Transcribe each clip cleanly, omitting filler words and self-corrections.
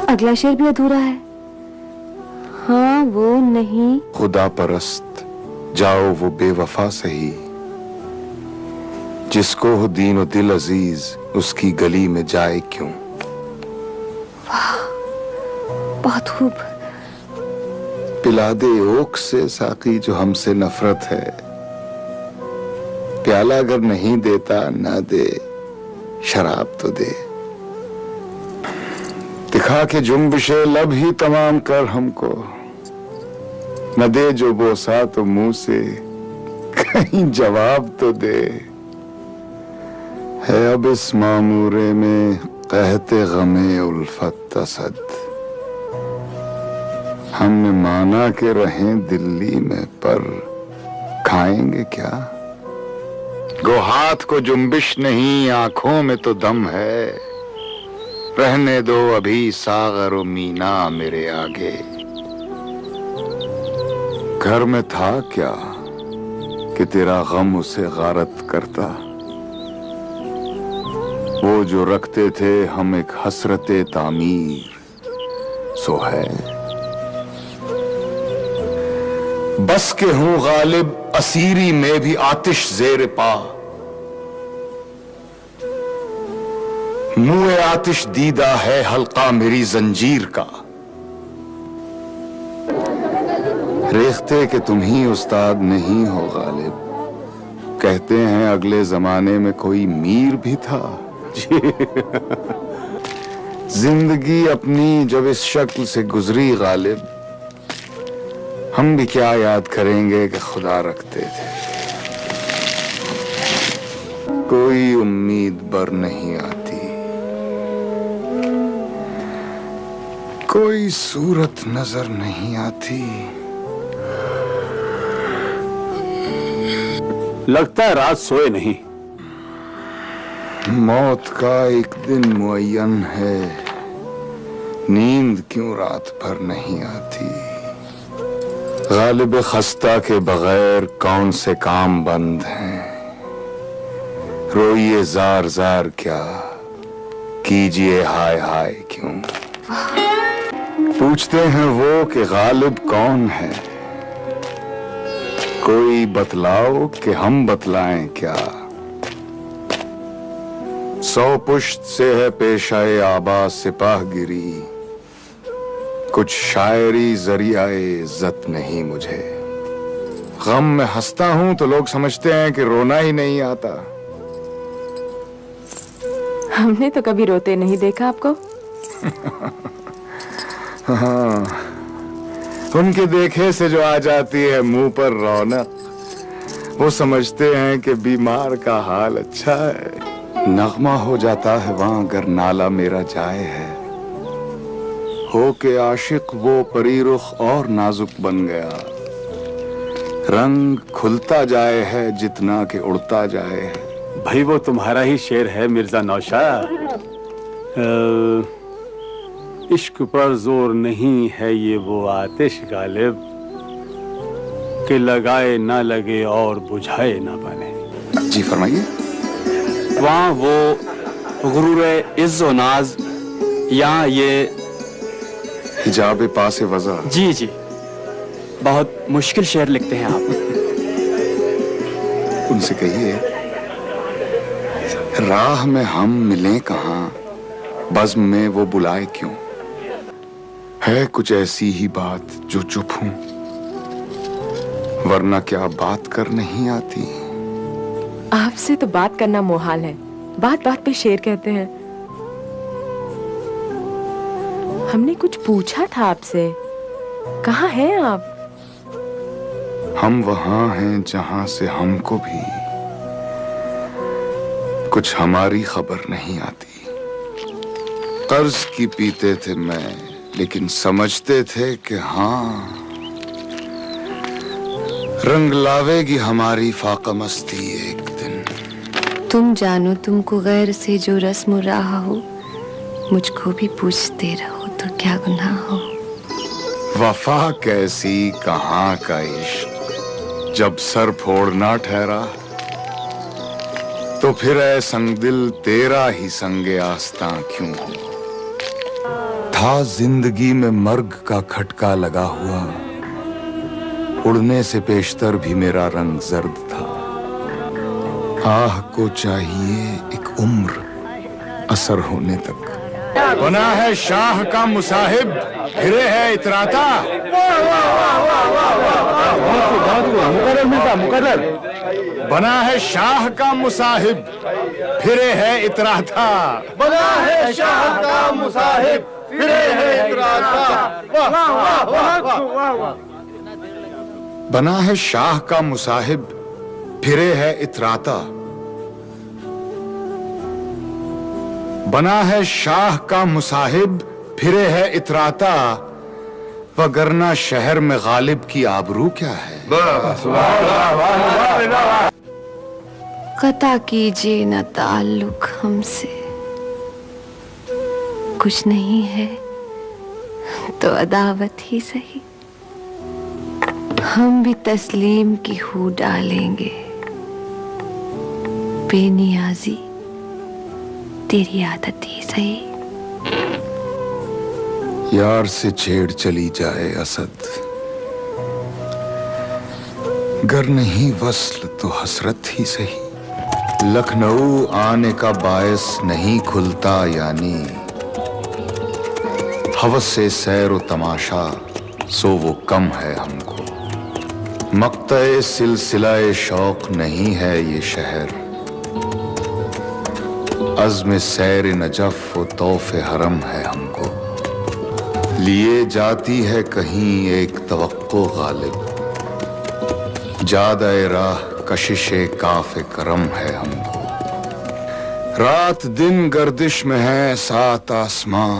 अगला शेर भी अधूरा है। हाँ वो नहीं। खुदा परस्त जाओ वो बेवफा सही, जिसको हो दीन दिल अजीज उसकी गली में जाए क्यों। वाह बहुत खूब। पिला दे ओक से साकी जो हमसे नफरत है, प्याला अगर नहीं देता ना दे, शराब तो दे। दिखा के जुम्बिशे लब ही तमाम कर हमको, न दे जो बोसा तो मुंह से कहीं जवाब तो दे। है अब इस मामूरे में कहते गमे उल्फत असद, हमने माना के रहें दिल्ली में पर खाएंगे क्या। गो हाथ को जुम्बिश नहीं आंखों में तो दम है, रहने दो अभी सागर और मीना मेरे आगे। घर में था क्या कि तेरा गम उसे गारत करता, वो जो रखते थे हम एक हसरते तामीर सो है। बस के हूं गालिब असीरी में भी आतिश जेर पा, मुए आतिश दीदा है हल्का मेरी जंजीर का। रेखते कि तुम ही उस्ताद नहीं हो गालिब, कहते हैं अगले जमाने में कोई मीर भी था। जिंदगी अपनी जब इस शक्ल से गुजरी गालिब, हम भी क्या याद करेंगे कि खुदा रखते थे। कोई उम्मीद बर नहीं आती, कोई सूरत नजर नहीं आती। लगता है रात सोए नहीं। मौत का एक दिन मुअय्यन है, नींद क्यों रात भर नहीं आती। गालिब खस्ता के बगैर कौन से काम बंद हैं, रोइए जार जार क्या कीजिए हाय हाय क्यों। पूछते हैं वो कि गालिब कौन है, कोई बतलाओ कि हम बतलाएं क्या। 100 पुश्त से है पेशाए आबा सिपाहगिरी, कुछ शायरी जरियाए इज्जत नहीं मुझे। गम में हंसता हूं तो लोग समझते हैं कि रोना ही नहीं आता। हमने तो कभी रोते नहीं देखा आपको। हाँ, उनके देखे से जो आ जाती है मुंह पर रौनक, वो समझते हैं कि बीमार का हाल अच्छा है। नगमा हो जाता है वहां अगर नाला मेरा जाए है, हो के आशिक वो परी रुख और नाजुक बन गया। रंग खुलता जाए है जितना के उड़ता जाए है। भाई वो तुम्हारा ही शेर है मिर्जा नौशाद। इश्क पर जोर नहीं है ये वो आतिश गालिब, कि लगाए ना लगे और बुझाए ना बने। जी फरमाइए। वहाँ वो गुरूर इज्जो नाज, यहाँ ये हिजाब पासे वज़ा। जी जी, बहुत मुश्किल शेर लिखते हैं आप। उनसे कहिए राह में हम मिलें कहाँ, बज़्म में वो बुलाए क्यों। है कुछ ऐसी ही बात जो चुप हूं, वरना क्या बात कर नहीं आती। आपसे तो बात करना मोहाल है, बात बात पे शेर कहते हैं। हमने कुछ पूछा था आपसे, कहाँ हैं आप? हम वहां हैं जहां से हमको भी कुछ हमारी खबर नहीं आती। कर्ज की पीते थे मैं, लेकिन समझते थे कि हाँ, रंग लावेगी हमारी फाका मस्ती एक दिन। तुम जानो तुमको गैर से जो रस्म रहा हो, मुझको भी पूछते रहो तो क्या गुनाह हो। वफा कैसी कहाँ का इश्क, जब सर फोड़ना ठहरा, तो फिर ऐ संग दिल तेरा ही संगे आस्तां क्यों हो। था जिंदगी में मर्ग का खटका लगा हुआ, उड़ने से पेशतर भी मेरा रंग जर्द था। आह को चाहिए एक उम्र असर होने तक। बना है शाह का मुसाहिब, फिरे है इतराता। बना है शाह का मुसाहिब, फिरे है इतराता। बना है शाह का मुसाहिब, फिरे है इतराता। बना है शाह का मुसाहिब, फिरे है इतराता। बना है शाह का मुसाहिब, फिरे है इतराता। वगरना शहर में गालिब की आबरू क्या है। कता कीजिए न ताल्लुक हमसे, कुछ नहीं है तो अदावत ही सही। हम भी तस्लीम की हू डालेंगे, बेनियाजी तेरी आदत ही सही। यार से छेड़ चली जाए असद, गर नहीं वस्ल तो हसरत ही सही। लखनऊ आने का बायस नहीं खुलता, यानी हवस से सैर व तमाशा सो वो कम है हमको। मक्ते सिलसिलाए शौक नहीं है ये शहर, अज़्म सैर नजफ व तौफ़े हरम है हमको। लिए जाती है कहीं एक तवक्को गालिब, जादाए राह कशिशे काफ़े करम है हमको। रात दिन गर्दिश में है सात आसमां,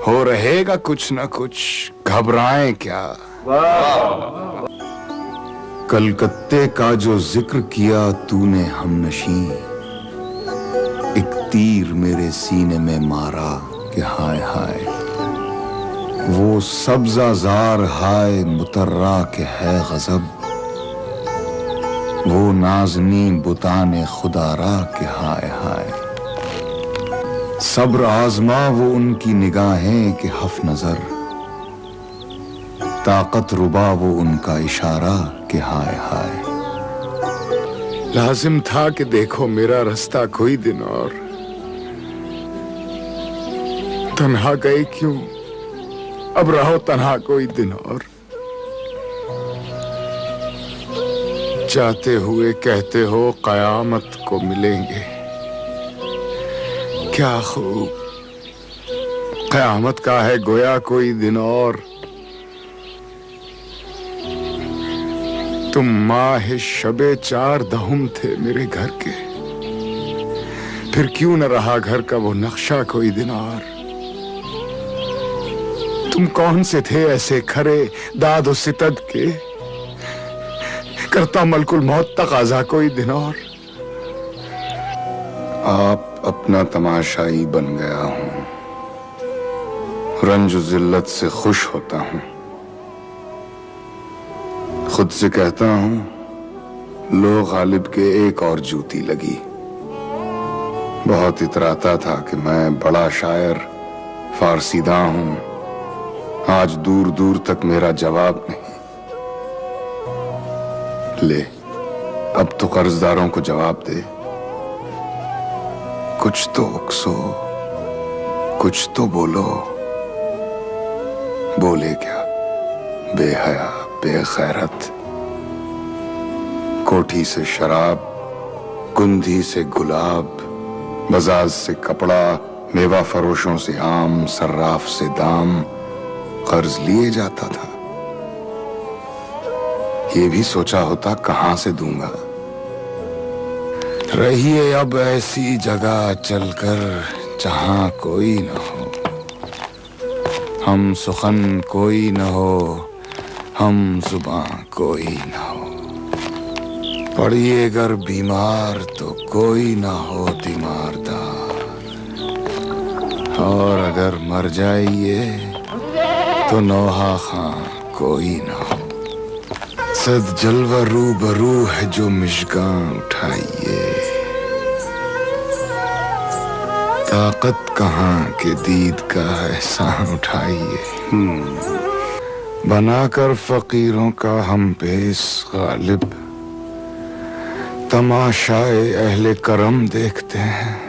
हो रहेगा कुछ न कुछ, घबराएं क्या। कलकत्ते का जो जिक्र किया तूने हमनशी, एक तीर मेरे सीने में मारा कि हाय हाय। वो सब्ज़ाज़ार हाय मुतर्रा के है गज़ब, वो नाज़नी बुताने खुदारा के हाय हाय। सब्र आज़मा वो उनकी निगाहें के हफ नजर, ताकत रुबा वो उनका इशारा के हाय हाय। लाजिम था कि देखो मेरा रास्ता कोई दिन और, तन्हा गए क्यों, अब रहो तन्हा कोई दिन और। जाते हुए कहते हो कयामत को मिलेंगे, क्या खूब कयामत का है गोया कोई दिन और। तुम माह शबे चार दहुम थे मेरे घर के, फिर क्यों न रहा घर का वो नक्शा कोई दिन और। तुम कौन से थे ऐसे खरे दाद व सितद के, करता मलकुल मौत तकाज़ा कोई दिन और। आप अपना तमाशाई बन गया हूं, रंज जिल्लत से खुश होता हूं। खुद से कहता हूं लो गालिब के एक और जूती लगी। बहुत इतराता था कि मैं बड़ा शायर फारसीदा हूं, आज दूर दूर तक मेरा जवाब नहीं। ले अब तो कर्जदारों को जवाब दे, कुछ तो उकसो, कुछ तो बोलो। बोले क्या बेहया बेखैरत, कोठी से शराब, गुंधी से गुलाब, बजाज से कपड़ा, मेवा फरोशों से आम, सर्राफ से दाम, कर्ज लिए जाता था। ये भी सोचा होता कहां से दूंगा। रहिए अब ऐसी जगह चलकर जहां कोई न हो, हम सुखन कोई न हो, हम जुबां कोई न हो। पड़िए अगर बीमार तो कोई न हो तीमारदार, और अगर मर जाइए तो नौहा खां कोई न हो। सद जलवा रूबरू है जो मिशगां उठाइए, ताकत कहाँ के दीद का एहसान उठाइए, बनाकर फकीरों का हम पेश गालिब, तमाशाए अहले करम देखते हैं।